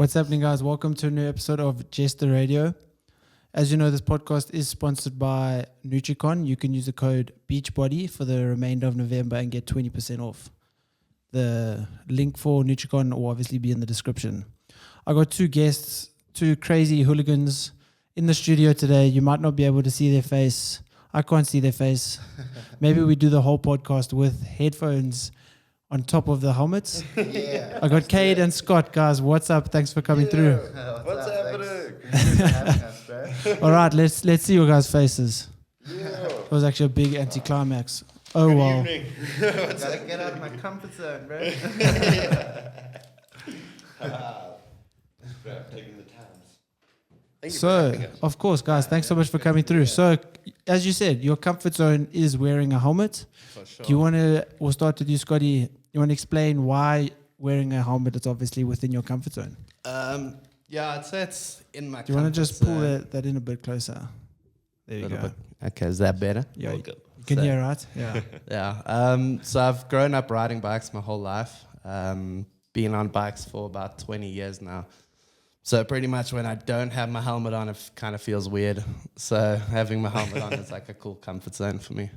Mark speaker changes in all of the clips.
Speaker 1: What's happening, guys? Welcome to a new episode of Jester Radio. As you know, this podcast is sponsored by Nutricon. You can use the code Beachbody for the remainder of November and get 20% off. The link for Nutricon will obviously be in the description. I got two guests, two crazy hooligans in the studio today. You might not be able to see their face. I can't see their face. Maybe we do the whole podcast with headphones on top of the helmets.
Speaker 2: Yeah.
Speaker 1: I got Cade and Scott, guys. What's up? Thanks for coming through.
Speaker 2: What's happening?
Speaker 1: All right, let's see your guys' faces.
Speaker 2: Yeah.
Speaker 1: It was actually a big anticlimax. Oh well.
Speaker 2: Gotta get out of my comfort zone, bro.
Speaker 3: Taking the times.
Speaker 1: So, of course, guys, thanks so much for coming through. So, as you said, your comfort zone is wearing a helmet.
Speaker 3: For sure.
Speaker 1: Do you want to? We'll start with you, Scotty. You want to explain why wearing a helmet is obviously within your comfort zone?
Speaker 3: Yeah, I'd say it's in my.
Speaker 1: Do you want to just pull that in a bit closer? There you go.
Speaker 3: Okay, is that better?
Speaker 1: Yeah,
Speaker 3: Okay.
Speaker 1: you can
Speaker 3: So-
Speaker 1: hear, right? Yeah.
Speaker 3: Yeah. So I've grown up riding bikes my whole life. Been on bikes for about 20 years now. So pretty much when I don't have my helmet on, it kind of feels weird. So having my helmet on is like a cool comfort zone for me.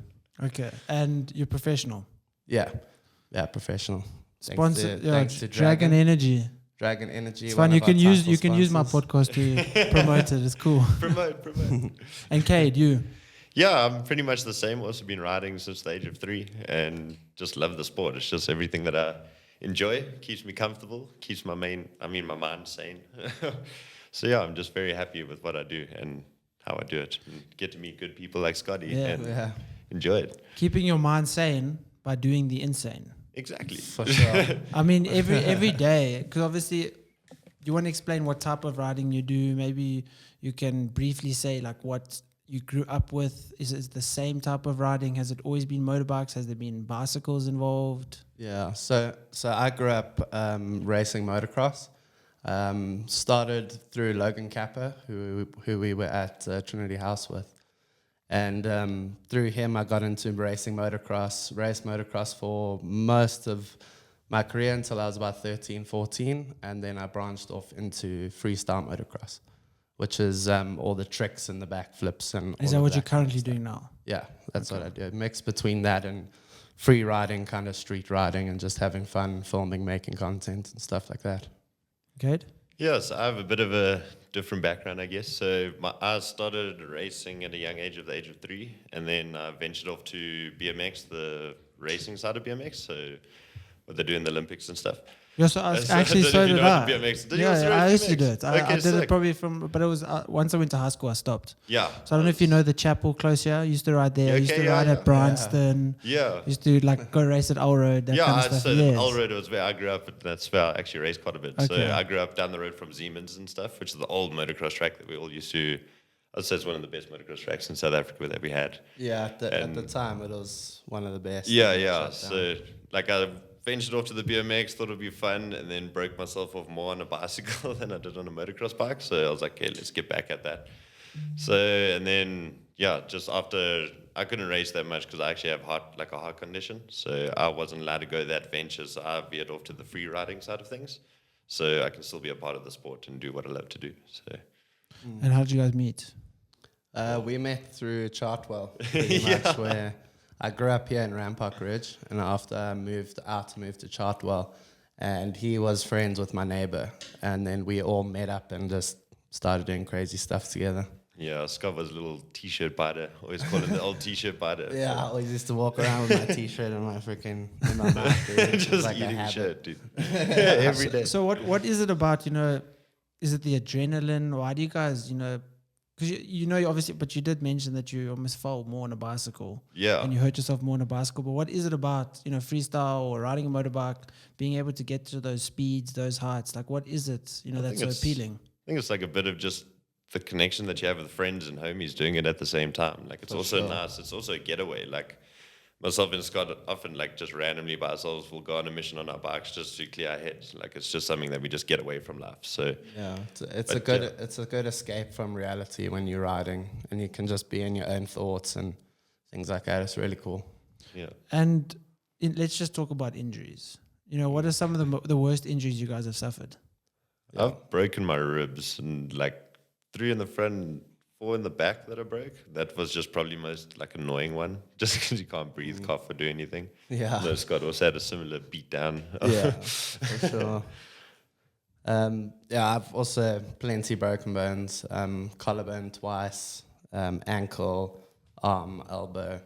Speaker 1: Okay, and you're professional.
Speaker 3: Yeah. Yeah, professional.
Speaker 1: Sponsor,
Speaker 3: Thanks to
Speaker 1: Dragon Energy.
Speaker 3: Dragon Energy.
Speaker 1: It's
Speaker 3: one
Speaker 1: fun.
Speaker 3: of our
Speaker 1: You can
Speaker 3: title
Speaker 1: use my
Speaker 3: sponsors.
Speaker 1: podcast to promote it. It's cool.
Speaker 4: Promote.
Speaker 1: And Cade, you.
Speaker 4: Yeah, I'm pretty much the same. Also been riding since the age of 3 and just love the sport. It's just everything that I enjoy. Keeps me comfortable. Keeps my mind sane. So yeah, I'm just very happy with what I do and how I do it. And get to meet good people like Scotty and enjoy it.
Speaker 1: Keeping your mind sane by doing the insane.
Speaker 4: Exactly.
Speaker 3: For sure.
Speaker 1: I mean, every day, because obviously you want to explain what type of riding you do. Maybe you can briefly say like what you grew up with. Is it the same type of riding? Has it always been motorbikes? Has there been bicycles involved?
Speaker 3: Yeah, so I grew up racing motocross. Started through Logan Kappa, who we were at Trinity House with. And through him, I got into racing motocross, raced motocross for most of my career until I was about 13, 14. And then I branched off into freestyle motocross, which is all the tricks and the backflips. And
Speaker 1: Is that what you're currently doing now?
Speaker 3: Yeah, that's what I do. Mix between that and free riding, kind of street riding, and just having fun, filming, making content and stuff like that.
Speaker 1: Cade?
Speaker 4: Yes, I have a bit of a different background, I guess. So I started racing at a young age, of the age of 3, and then I ventured off to BMX, the racing side of BMX, so what they do in the Olympics and stuff.
Speaker 1: Yeah, so actually,
Speaker 4: don't know
Speaker 1: so
Speaker 4: if you
Speaker 1: did
Speaker 4: know
Speaker 1: I.
Speaker 4: what BMX. Did you
Speaker 1: Yeah,
Speaker 4: also
Speaker 1: I
Speaker 4: race
Speaker 1: used to
Speaker 4: BMX?
Speaker 1: do it. I
Speaker 4: Okay,
Speaker 1: did it
Speaker 4: sick.
Speaker 1: probably but it was once I went to high school, I stopped.
Speaker 4: Yeah.
Speaker 1: So I don't know if you know the chapel close here. I used to ride there. I used
Speaker 4: Okay,
Speaker 1: to
Speaker 4: yeah,
Speaker 1: ride
Speaker 4: yeah.
Speaker 1: at Bryanston.
Speaker 4: Yeah.
Speaker 1: Used to like go race at L Road, that
Speaker 4: Yeah,
Speaker 1: kind of stuff.
Speaker 4: so
Speaker 1: Yes.
Speaker 4: Alred was where I grew up, and that's where I actually raced quite a bit.
Speaker 1: Okay.
Speaker 4: So I grew up down the road from Siemens and stuff, which is the old motocross track that we all used to. I'd say it's one of the best motocross tracks in South Africa that we had.
Speaker 3: Yeah, at the time, it was one of the best.
Speaker 4: Yeah.
Speaker 3: Shut down.
Speaker 4: So like I ventured off to the BMX, thought it'd be fun, and then broke myself off more on a bicycle than I did on a motocross bike. So I was like, okay, let's get back at that. So and then just after I couldn't race that much because I actually have a heart condition, so I wasn't allowed to go that venture. So I veered off to the free riding side of things, so I can still be a part of the sport and do what I love to do. So
Speaker 1: And how did you guys meet?
Speaker 3: We met through Chartwell, pretty much, where I grew up here in Rampart Ridge, and after I moved to Chartwell, and he was friends with my neighbor, and then we all met up and just started doing crazy stuff together.
Speaker 4: yeah, Scott was a little t-shirt biter. Always call him the old t-shirt biter.
Speaker 3: Yeah, I always used to walk around with my t-shirt and my freaking in my mouth, dude. It was
Speaker 4: Just
Speaker 3: like a
Speaker 4: eating
Speaker 3: habit.
Speaker 4: shit, dude. Every day.
Speaker 1: So what is it about, is it the adrenaline? Why do you guys, because you obviously, but you did mention that you almost fell more on a bicycle.
Speaker 4: Yeah.
Speaker 1: And you hurt yourself more on a bicycle. But what is it about, freestyle or riding a motorbike, being able to get to those speeds, those heights? Like, what is it, that's so appealing?
Speaker 4: I think it's like a bit of just the connection that you have with friends and homies doing it at the same time. Like, it's also nice. It's also a getaway. Like, myself and Scott often, like, just randomly by ourselves will go on a mission on our bikes just to clear our heads. Like, it's just something that we just get away from life. So
Speaker 3: Yeah, it's a good escape from reality when you're riding, and you can just be in your own thoughts and things like that. It's really cool.
Speaker 4: yeah.
Speaker 1: And let's just talk about injuries. What are some of the worst injuries you guys have suffered?
Speaker 4: I've broken my ribs and like 3 in the front and 4 in the back that I broke. That was just probably most like annoying one, just because you can't breathe, cough, or do anything.
Speaker 3: Yeah.
Speaker 4: No, Scott also had a similar beat down.
Speaker 3: Yeah, for sure. I've also plenty broken bones, collarbone twice, ankle, arm, elbow.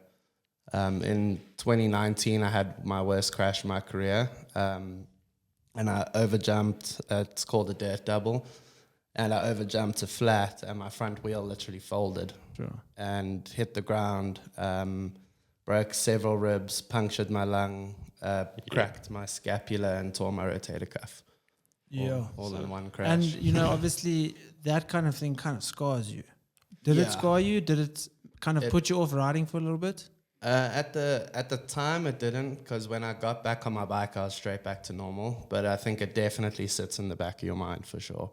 Speaker 3: In 2019, I had my worst crash of my career, and I overjumped. It's called a dirt double, and I overjumped to flat, and my front wheel literally folded and hit the ground. Broke several ribs, punctured my lung, cracked my scapula, and tore my rotator cuff. All in one crash.
Speaker 1: And, you know, obviously that kind of thing kind of scars you. Did it scar you? Did it kind of put you off riding for a little bit?
Speaker 3: At the time, it didn't, because when I got back on my bike, I was straight back to normal. But I think it definitely sits in the back of your mind for sure.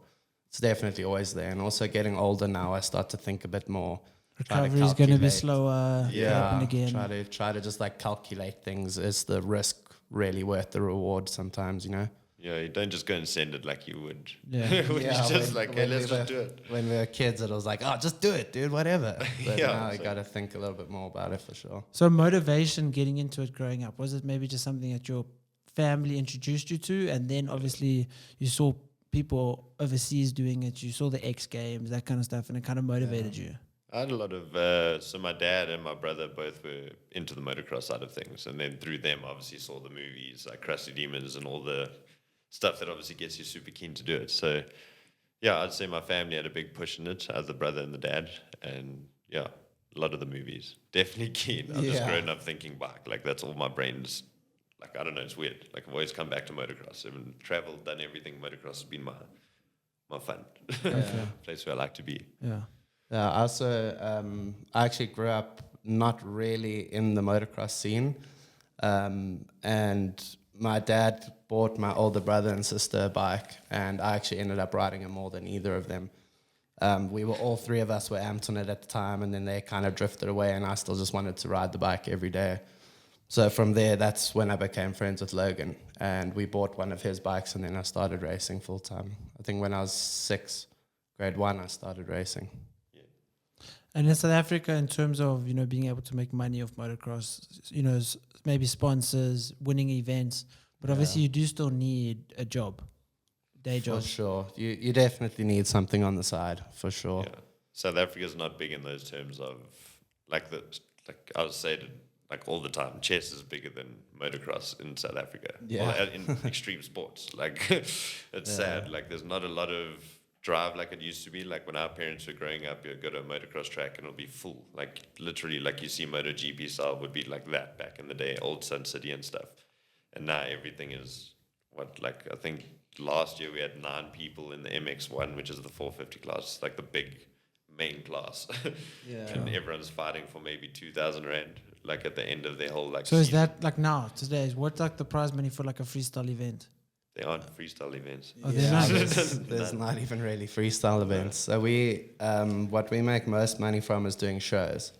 Speaker 3: It's definitely always there. And also getting older now, I start to think a bit more.
Speaker 1: Recovery is going to be
Speaker 3: calculate.
Speaker 1: slower. Happen again.
Speaker 3: Try to just like calculate things. Is the risk really worth the reward sometimes, you know?
Speaker 4: Yeah, you don't just go and send it like you would.
Speaker 1: Yeah.
Speaker 4: When you just like, hey, let's just do it.
Speaker 3: When we were kids, it was like, oh, just do it, dude, whatever. But
Speaker 4: Yeah,
Speaker 3: now you
Speaker 4: so-
Speaker 3: got to think a little bit more about it for sure.
Speaker 1: So motivation getting into it growing up, was it maybe just something that your family introduced you to, and then obviously you saw people overseas doing it, you saw the X Games, that kind of stuff, and it kind of motivated you?
Speaker 4: I had a lot of, so my dad and my brother both were into the motocross side of things. And then through them, obviously saw the movies like Crusty Demons and all the stuff that obviously gets you super keen to do it. So, yeah, I'd say my family had a big push in it, as the brother and the dad. And, yeah, a lot of the movies. Definitely keen. I've just grown up thinking bike. Like, that's all my brain's, like, I don't know, it's weird. Like, I've always come back to motocross. I've traveled, done everything. Motocross has been my fun. Place where I like to be.
Speaker 1: Yeah.
Speaker 3: I also, I actually grew up not really in the motocross scene. And my dad bought my older brother and sister a bike, and I actually ended up riding it more than either of them. We were all three of us were amped on it at the time, and then they kind of drifted away, and I still just wanted to ride the bike every day. So from there, that's when I became friends with Logan, and we bought one of his bikes, and then I started racing full time. I think when I was 6, grade 1, I started racing.
Speaker 1: And in South Africa, in terms of, you know, being able to make money off motocross, you know, maybe sponsors, winning events, but obviously you do still need a job, day job.
Speaker 3: For sure. You definitely need something on the side, for sure.
Speaker 4: Yeah. South Africa's not big in those terms of, like I would say to, like all the time, chess is bigger than motocross in South Africa.
Speaker 3: Yeah.
Speaker 4: Well, in extreme sports. Like, it's sad. Like, there's not a lot of drive like it used to be. Like, when our parents were growing up, you'd go to a motocross track and it'll be full. Like, literally, like you see MotoGP style would be like that back in the day, old Sun City and stuff. And now everything is, I think last year we had 9 people in the MX1, which is the 450 class, like the big main class.
Speaker 3: Yeah.
Speaker 4: And everyone's fighting for maybe 2,000 Rand, like at the end of their whole like
Speaker 1: So is
Speaker 4: season.
Speaker 1: that like now, today, what's like the prize money for like a freestyle event?
Speaker 4: They aren't freestyle events.
Speaker 1: Oh, they're not.
Speaker 3: There's not even really freestyle events. So we, what we make most money from is doing shows.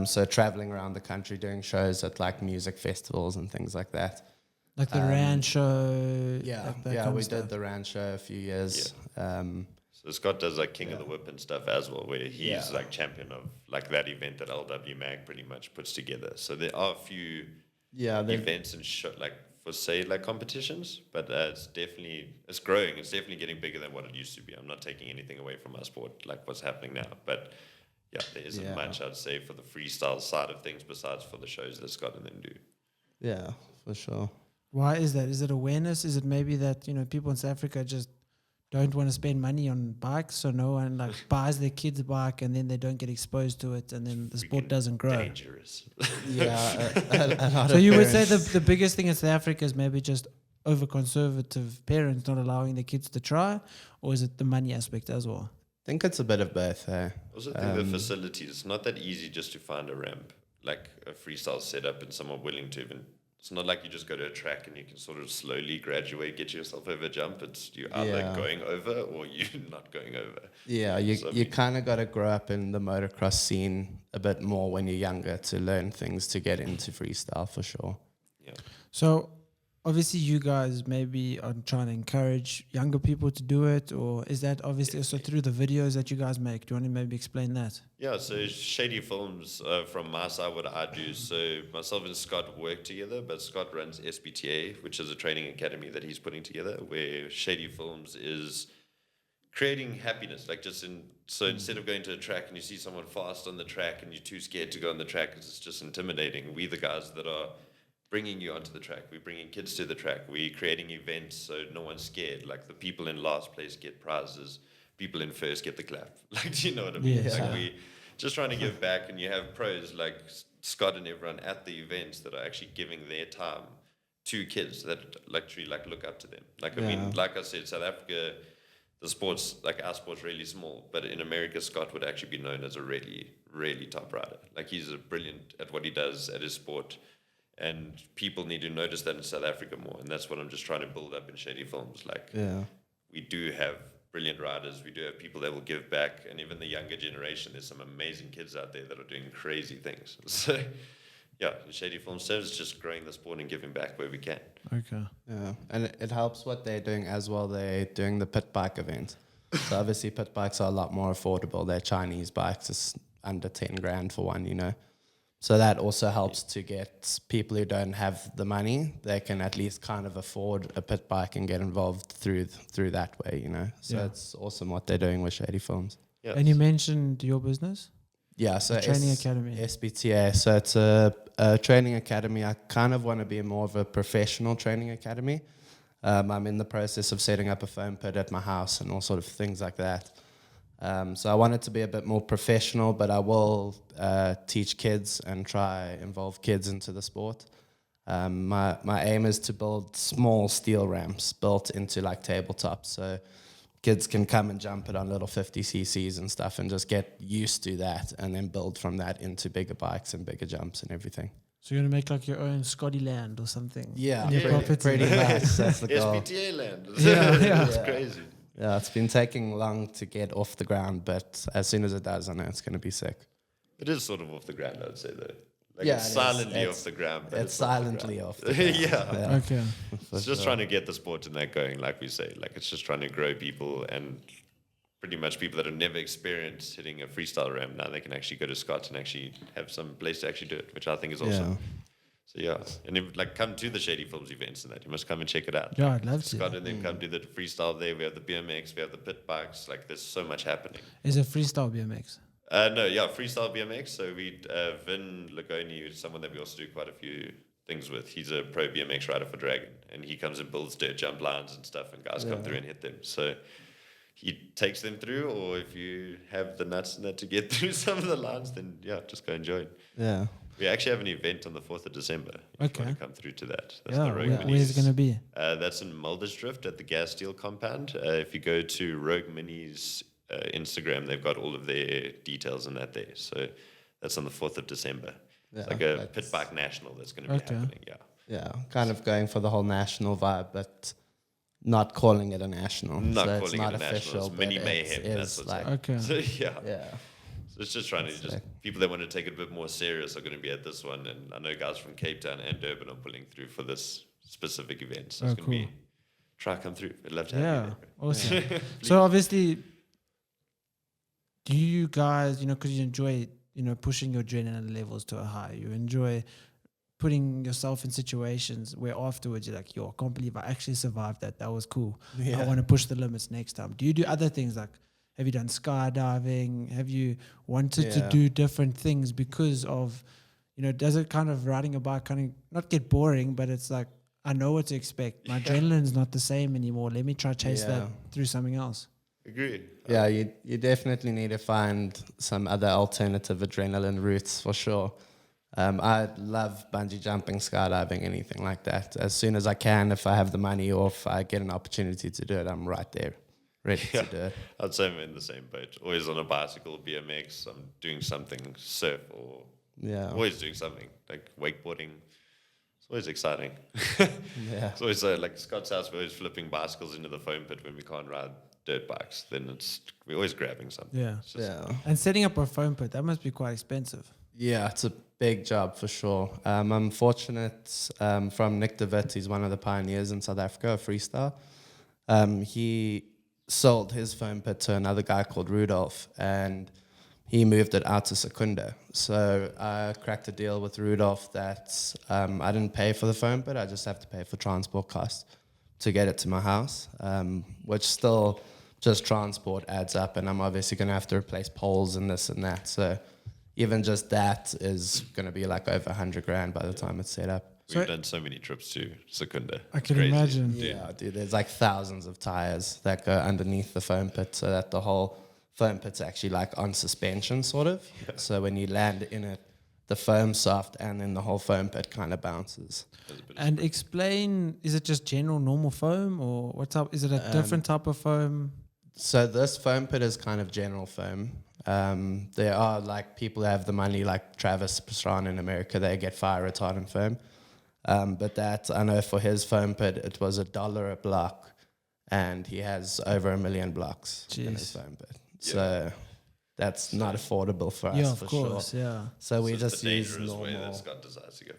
Speaker 3: So traveling around the country doing shows at like music festivals and things like that.
Speaker 1: Like the Rand show.
Speaker 3: Yeah,
Speaker 1: like that kind
Speaker 3: we
Speaker 1: of stuff.
Speaker 3: did the Rand show a few years.
Speaker 4: So Scott does like King of the Whip and stuff as well, where he's like champion of like that event that LW Mag pretty much puts together. So there are a few events and like for say like competitions, but it's growing. It's definitely getting bigger than what it used to be. I'm not taking anything away from our sport, like what's happening now, but yeah, there isn't much I'd say for the freestyle side of things besides for the shows that Scott and them do.
Speaker 3: Yeah, for sure.
Speaker 1: Why is that? Is it awareness? Is it maybe that, you know, people in South Africa just don't want to spend money on bikes, so no one like buys their kids a bike and then they don't get exposed to it and then the sport doesn't grow?
Speaker 4: Dangerous.
Speaker 3: Yeah, a lot
Speaker 1: So
Speaker 3: of
Speaker 1: you would say
Speaker 3: parents-
Speaker 1: the biggest thing in South Africa is maybe just over conservative parents not allowing their kids to try, or is it the money aspect as well?
Speaker 3: I think it's a bit of both.
Speaker 4: I also think the facilities, it's not that easy just to find a ramp, like a freestyle setup and someone willing to even. It's not like you just go to a track and you can sort of slowly graduate, get yourself over a jump. It's you're either going over or you're not going over.
Speaker 3: Yeah, you kind of got to grow up in the motocross scene a bit more when you're younger to learn things to get into freestyle for sure.
Speaker 4: Yeah.
Speaker 1: So obviously you guys maybe are trying to encourage younger people to do it, or is that obviously also through the videos that you guys make? Do you want to maybe explain that?
Speaker 4: Yeah, so Shady Films, from my side, what I do, so myself and Scott work together, but Scott runs SBTA, which is a training academy that he's putting together, where Shady Films is creating happiness. So instead of going to a track and you see someone fast on the track and you're too scared to go on the track because it's just intimidating, we the guys that are bringing you onto the track. We're bringing kids to the track. We're creating events so no one's scared. Like the people in last place get prizes. People in first get the clap. Like, do you know what I mean?
Speaker 1: Yeah.
Speaker 4: Like we just trying to give back, and you have pros like Scott and everyone at the events that are actually giving their time to kids that literally look up to them. Like I mean, like I said, South Africa, the sports, like our sport's really small, but in America, Scott would actually be known as a really, really top rider. Like he's brilliant at what he does at his sport. And people need to notice that in South Africa more. And that's what I'm just trying to build up in Shady Films. We do have brilliant riders. We do have people that will give back. And even the younger generation, there's some amazing kids out there that are doing crazy things. So, yeah, Shady Films serves just growing the sport and giving back where we can.
Speaker 1: Okay.
Speaker 3: Yeah, and it helps what they're doing as well. They're doing the pit bike event. So obviously pit bikes are a lot more affordable. They're Chinese bikes. It's under 10 grand for one, you know. So that also helps to get people who don't have the money, they can at least kind of afford a pit bike and get involved through that way, you know. So it's awesome what they're doing with Shady Films.
Speaker 4: Yes.
Speaker 1: And you mentioned your business?
Speaker 3: Yeah, so
Speaker 1: Training Academy.
Speaker 3: SBTA. So it's a training academy. I kind of want to be more of a professional training academy. I'm in the process of setting up a foam pit at my house and all sort of things like that. So I want it to be a bit more professional, but I will teach kids and try involve kids into the sport. My aim is to build small steel ramps built into like tabletops, so kids can come and jump it on little 50cc's and stuff and just get used to that and then build from that into bigger bikes and bigger jumps and everything.
Speaker 1: So you're going to make like your own Scotty Land or something?
Speaker 3: Yeah,
Speaker 1: Your property.
Speaker 3: pretty much. That's the goal.
Speaker 4: SBTA land.
Speaker 1: Yeah.
Speaker 4: It's crazy.
Speaker 3: Yeah, it's been taking long to get off the ground, but as soon as it does, I know it's going to be sick.
Speaker 4: It is sort of off the ground, I would say, though. Like
Speaker 3: Yeah,
Speaker 4: it's
Speaker 3: it is.
Speaker 4: silently
Speaker 3: It's-
Speaker 4: off the ground. But
Speaker 3: It's
Speaker 4: off the
Speaker 3: silently
Speaker 4: ground.
Speaker 3: off the ground.
Speaker 4: Yeah.
Speaker 1: Okay.
Speaker 4: It's just trying to get the sport in that going, like we say. Like it's just trying to grow people, and pretty much people that have never experienced hitting a freestyle ramp, now they can actually go to Scott and actually have some place to actually do it, which I think is awesome. So yeah, and if, like come to the Shady Films events and that, you must come and check it out.
Speaker 1: Yeah, I'd love to.
Speaker 4: Scott and then come do the freestyle there. We have the BMX, we have the pit bikes. Like there's so much happening.
Speaker 1: Is it freestyle BMX?
Speaker 4: No, yeah, freestyle BMX. So we Vin Lagoni is someone that we also do quite a few things with. He's a pro BMX rider for Dragon, and he comes and builds dirt jump lines and stuff, and guys come through and hit them. So he takes them through, or if you have the nuts and that to get through some of the lines, then yeah, just go and join.
Speaker 3: Yeah.
Speaker 4: We actually have an event on the 4th of December. If you want to come through to that. That's
Speaker 1: Yeah,
Speaker 4: the Rogue
Speaker 1: where's it going to be?
Speaker 4: That's in Muldersdrift at the Gas Steel compound. If you go to Rogue Mini's Instagram, they've got all of their details in that there. So that's on the 4th of December.
Speaker 3: Yeah,
Speaker 4: it's like a pit bike national that's going to be happening. Yeah.
Speaker 3: Yeah, kind of going for the whole national vibe, but not calling it a national.
Speaker 4: Not
Speaker 3: so
Speaker 4: calling
Speaker 3: it's not
Speaker 4: it a
Speaker 3: official,
Speaker 4: national. It's mini
Speaker 3: but
Speaker 4: mayhem.
Speaker 3: it
Speaker 4: That's
Speaker 3: is
Speaker 4: what's
Speaker 3: like,
Speaker 1: Okay.
Speaker 4: So yeah.
Speaker 3: yeah.
Speaker 4: So it's just trying to people that want to take it a bit more serious are going to be at this one. And I know guys from Cape Town and Durban are pulling through for this specific event. So it's going to be, try come through. I'd love to have you there.
Speaker 1: Awesome. So obviously, do you guys, because you enjoy, pushing your adrenaline levels to a high, you enjoy putting yourself in situations where afterwards you're like, yo, I can't believe I actually survived that. That was cool. I want to push the limits next time. Do you do other things like, have you done skydiving? Have you wanted to do different things because of, does it kind of riding a bike kind of not get boring, but it's like, I know what to expect. My adrenaline's not the same anymore. Let me try chase that through something else.
Speaker 4: Agree.
Speaker 3: Yeah, you definitely need to find some other alternative adrenaline routes for sure. I love bungee jumping, skydiving, anything like that. As soon as I can, if I have the money or if I get an opportunity to do it, I'm right there, ready to do it.
Speaker 4: I'd say I'm in the same boat. Always on a bicycle, BMX. I'm doing something, surf, or always doing something like wakeboarding. It's always exciting.
Speaker 3: Yeah.
Speaker 4: It's always like Scott's house. We're always flipping bicycles into the foam pit when we can't ride dirt bikes. Then we're always grabbing something.
Speaker 1: Yeah.
Speaker 4: It's just-
Speaker 1: And setting up a foam pit, that must be quite expensive.
Speaker 3: Yeah, it's a big job for sure. I'm fortunate from Nick DeWitt. He's one of the pioneers in South Africa of freestyle. He sold his foam pit to another guy called Rudolph, and he moved it out to Secunda. So I cracked a deal with Rudolph that I didn't pay for the foam pit. I just have to pay for transport costs to get it to my house, which still just transport adds up, and I'm obviously going to have to replace poles and this and that. So even just that is going to be like over 100 grand by the time it's set up.
Speaker 4: We've done so many trips to Secunda.
Speaker 1: I
Speaker 4: It's
Speaker 1: can
Speaker 4: crazy.
Speaker 1: imagine.
Speaker 3: Yeah, dude, there's like thousands of tires that go underneath the foam pit, so that the whole foam pit's actually like on suspension, sort of.
Speaker 4: Yeah.
Speaker 3: So when you land in it, the foam's soft, and then the whole foam pit kind of bounces.
Speaker 1: And explain, is it just general normal foam, or what type? Is it a different type of foam?
Speaker 3: So this foam pit is kind of general foam. There are like people who have the money, like Travis Pastrana in America, they get fire retardant foam. But that, I know for his foam pit, it was $1 a block, and he has over 1 million blocks in his foam pit.
Speaker 4: Yeah.
Speaker 3: So that's not affordable for us,
Speaker 1: Yeah, of
Speaker 3: for
Speaker 1: course,
Speaker 3: sure.
Speaker 1: yeah.
Speaker 3: So we
Speaker 4: It's
Speaker 3: just
Speaker 4: the
Speaker 3: use
Speaker 4: dangerous way that
Speaker 3: normal.
Speaker 4: Scott decides to go.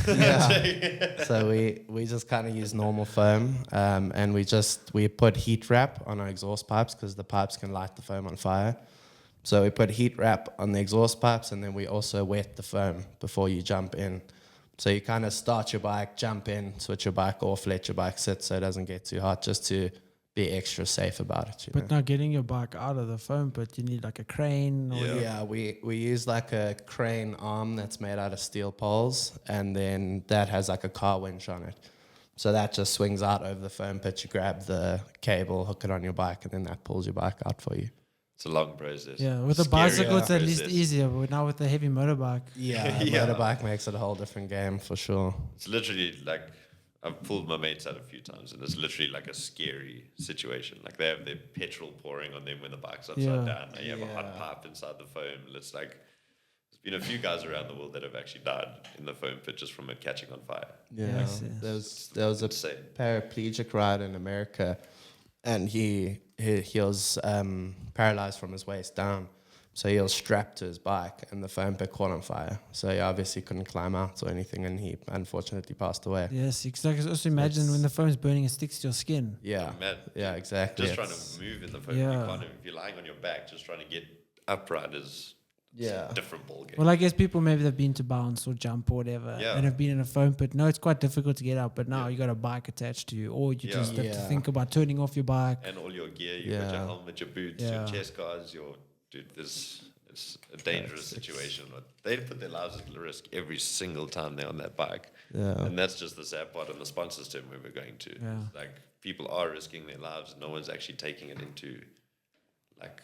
Speaker 3: Yeah. So we just kind of use normal foam, and we put heat wrap on our exhaust pipes because the pipes can light the foam on fire. So we put heat wrap on the exhaust pipes, and then we also wet the foam before you jump in. So you kind of start your bike, jump in, switch your bike off, let your bike sit so it doesn't get too hot, just to be extra safe about it.
Speaker 1: But now getting your bike out of the foam pit, you need like a crane. Or
Speaker 3: Yeah, we use like a crane arm that's made out of steel poles, and then that has like a car winch on it. So that just swings out over the foam pit. You grab the cable, hook it on your bike, and then that pulls your bike out for you.
Speaker 4: It's a long process.
Speaker 1: Yeah, with a
Speaker 4: Scary
Speaker 1: bicycle, it's at least
Speaker 4: process.
Speaker 1: easier. But now with the heavy motorbike,
Speaker 3: Yeah,
Speaker 4: Yeah.
Speaker 3: motorbike makes it a whole different game for sure.
Speaker 4: It's literally like I've pulled my mates out a few times, and it's literally like a scary situation. Like they have their petrol pouring on them when the bike's upside
Speaker 1: Yeah.
Speaker 4: down, and you have a hot pipe inside the foam. And it's like there's been a few guys around the world that have actually died in the foam pit just from it catching on fire.
Speaker 3: Yeah,
Speaker 1: Yes, yes.
Speaker 3: there was a
Speaker 4: Insane.
Speaker 3: paraplegic rider in America, and he was paralyzed from his waist down. So he was strapped to his bike, and the foam pit caught on fire. So he obviously couldn't climb out or anything, and he unfortunately passed away.
Speaker 1: yes, exactly. Also imagine when the foam's burning, it sticks to your skin.
Speaker 3: Yeah,
Speaker 4: Man,
Speaker 3: yeah, exactly.
Speaker 4: just trying
Speaker 3: It's-
Speaker 4: to move in the foam.
Speaker 1: Yeah.
Speaker 4: You can't, if you're lying on your back, just trying to get upright is
Speaker 3: Yeah.
Speaker 4: a different ballgame.
Speaker 1: Well, I guess people maybe they've been to bounce or jump or whatever,
Speaker 4: Yeah.
Speaker 1: and have been in a foam pit. No, it's quite difficult to get up, but now you got a bike attached to you, or you just have to
Speaker 3: Yeah.
Speaker 1: think about turning off your bike.
Speaker 4: And all your gear, you got
Speaker 3: Yeah.
Speaker 4: your helmet, your boots,
Speaker 1: Yeah.
Speaker 4: your chest guards, it's a dangerous situation. They put their lives at risk every single time they're on that bike.
Speaker 3: Yeah.
Speaker 4: And that's just the sad part on the sponsors team where we're going to.
Speaker 1: Yeah.
Speaker 4: Like people are risking their lives. No one's actually taking it into like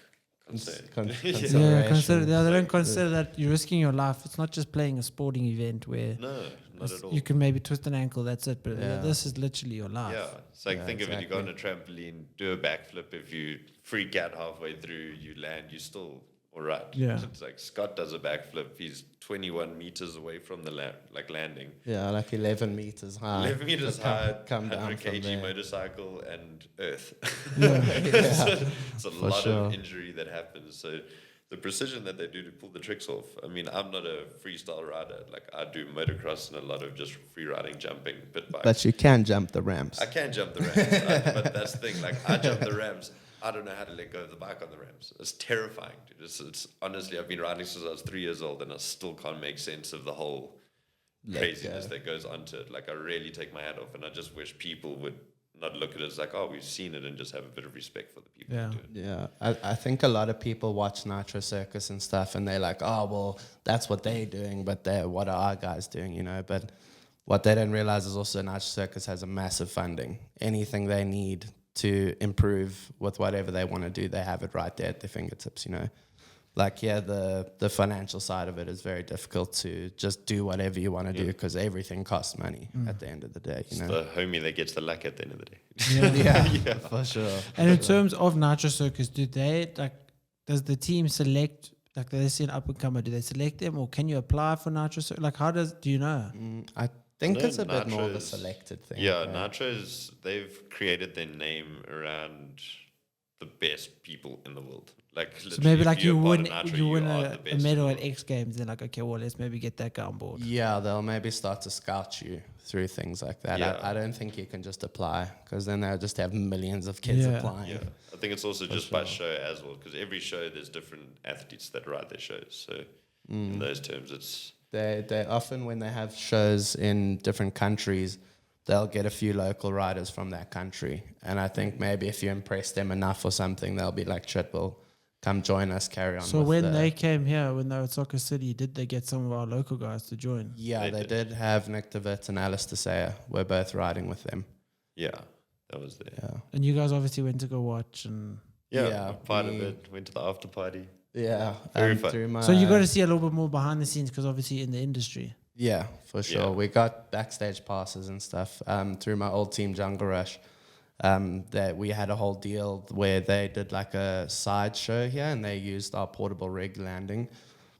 Speaker 4: concern.
Speaker 1: Yeah,
Speaker 3: Consideration.
Speaker 1: they don't consider that you're risking your life. It's not just playing a sporting event where
Speaker 4: No, not at all.
Speaker 1: you can maybe twist an ankle, that's it. But
Speaker 3: Yeah.
Speaker 1: this is literally your life.
Speaker 4: Yeah, it's like
Speaker 3: Yeah,
Speaker 4: think of it. You go on a trampoline, do a backflip. If you freak out halfway through, you land. You're still all right.
Speaker 1: Yeah.
Speaker 4: It's like Scott does a backflip. He's 21 meters away from the landing.
Speaker 3: Yeah, like 11 meters high.
Speaker 4: 11 meters
Speaker 3: But
Speaker 4: high,
Speaker 3: come down
Speaker 4: 100
Speaker 3: from
Speaker 4: kg
Speaker 3: there.
Speaker 4: motorcycle and earth.
Speaker 3: Yeah.
Speaker 4: It's a
Speaker 3: For
Speaker 4: lot
Speaker 3: sure.
Speaker 4: of injury that happens. So the precision that they do to pull the tricks off. I mean, I'm not a freestyle rider. Like I do motocross and a lot of just free riding, jumping, pit bikes.
Speaker 3: But you can jump the ramps.
Speaker 4: I can jump the ramps, but that's the thing. Like I jump the ramps. I don't know how to let go of the bike on the ramps. It's terrifying, dude. It's honestly, I've been riding since I was 3 years old, and I still can't make sense of the whole craziness that goes onto it. Like I really take my hat off, and I just wish people would not look at it as like, oh, we've seen it, and just have a bit of respect for the people
Speaker 1: Yeah.
Speaker 4: who do it.
Speaker 3: Yeah, I think a lot of people watch Nitro Circus and stuff, and they're like, oh, well, that's what they're doing, but what are our guys doing, you know? But what they don't realize is also Nitro Circus has a massive funding. Anything they need to improve with whatever they want to do, they have it right there at their fingertips, you know? Like, yeah, the financial side of it is very difficult to just do whatever you want to do because everything costs money at the end of the day, you
Speaker 4: It's
Speaker 3: know?
Speaker 4: the homie that gets the luck at the end of the day.
Speaker 1: Yeah.
Speaker 3: For sure.
Speaker 1: And in terms of Nitro Circus, does the team select, like they see an up and comer, do they select them, or can you apply for Nitro Circus? Like do you know?
Speaker 3: I think
Speaker 4: No,
Speaker 3: it's a bit more of a
Speaker 4: Nitro's-
Speaker 3: selected thing.
Speaker 4: Yeah,
Speaker 3: right?
Speaker 4: Nitro's, they've created their name around the best people in the world. Like
Speaker 1: So
Speaker 4: literally,
Speaker 1: maybe
Speaker 4: if
Speaker 1: like you
Speaker 4: you're part
Speaker 1: win,
Speaker 4: of Nitro,
Speaker 1: you win
Speaker 4: are
Speaker 1: a
Speaker 4: the best
Speaker 1: a
Speaker 4: in
Speaker 1: medal
Speaker 4: the
Speaker 1: at
Speaker 4: world.
Speaker 1: X Games, then like, okay, well, let's maybe get that guy on board.
Speaker 3: Yeah, they'll maybe start to scout you through things like that.
Speaker 4: Yeah.
Speaker 3: I don't think you can just apply, because then they'll just have millions of kids
Speaker 1: Yeah.
Speaker 3: applying.
Speaker 4: Yeah, I think it's also just by show as well, because every show there's different athletes that ride their shows. So in those terms, it's
Speaker 3: They often, when they have shows in different countries, they'll get a few local riders from that country. And I think maybe if you impress them enough or something, they'll be like, shit, well, come join us, carry on.
Speaker 1: So
Speaker 3: with
Speaker 1: when
Speaker 3: the-
Speaker 1: they came here, when they were at Soccer City, did they get some of our local guys to join?
Speaker 3: Yeah,
Speaker 4: They
Speaker 3: they did have Nick DeWitt and Alistair Sayer. We're both riding with them.
Speaker 4: yeah, that was there.
Speaker 3: Yeah.
Speaker 1: And you guys obviously went to go watch. And
Speaker 4: Yeah,
Speaker 3: Yeah,
Speaker 4: part of
Speaker 3: we-
Speaker 4: it. Went to the after party.
Speaker 3: Yeah.
Speaker 4: Very fun.
Speaker 3: through my-
Speaker 1: so you got to see a little bit more behind the scenes, because obviously in the industry.
Speaker 3: Yeah, for sure.
Speaker 4: Yeah.
Speaker 3: We got backstage passes and stuff through my old team, Jungle Rush. That we had a whole deal where they did like a side show here, and they used our portable rig landing.